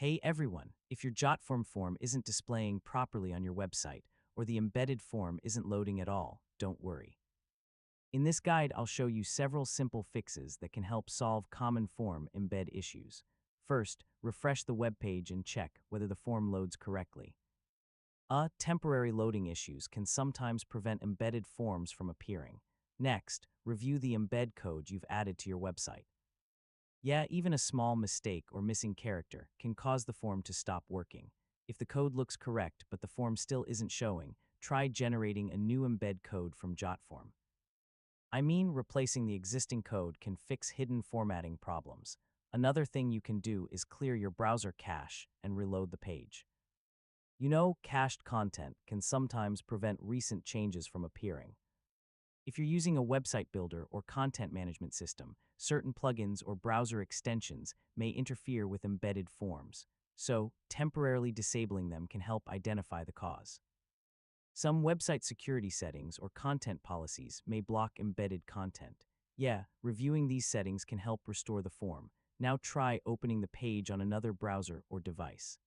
Hey everyone, if your Jotform form isn't displaying properly on your website or the embedded form isn't loading at all, don't worry. In this guide, I'll show you several simple fixes that can help solve common form embed issues. First, refresh the web page and check whether the form loads correctly. Temporary loading issues can sometimes prevent embedded forms from appearing. Next, review the embed code you've added to your website. Yeah, even a small mistake or missing character can cause the form to stop working. If the code looks correct but the form still isn't showing, try generating a new embed code from Jotform. I mean, replacing the existing code can fix hidden formatting problems. Another thing you can do is clear your browser cache and reload the page. You know, cached content can sometimes prevent recent changes from appearing. If you're using a website builder or content management system, certain plugins or browser extensions may interfere with embedded forms, so temporarily disabling them can help identify the cause. Some website security settings or content policies may block embedded content. Yeah, reviewing these settings can help restore the form. Now try opening the page on another browser or device.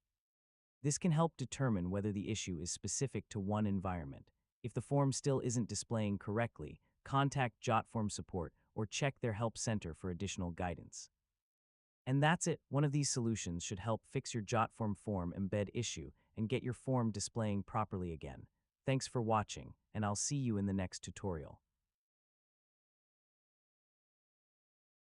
This can help determine whether the issue is specific to one environment. If the form still isn't displaying correctly, contact Jotform support or check their help center for additional guidance. And that's it. One of these solutions should help fix your Jotform form embed issue and get your form displaying properly again. Thanks for watching, and I'll see you in the next tutorial.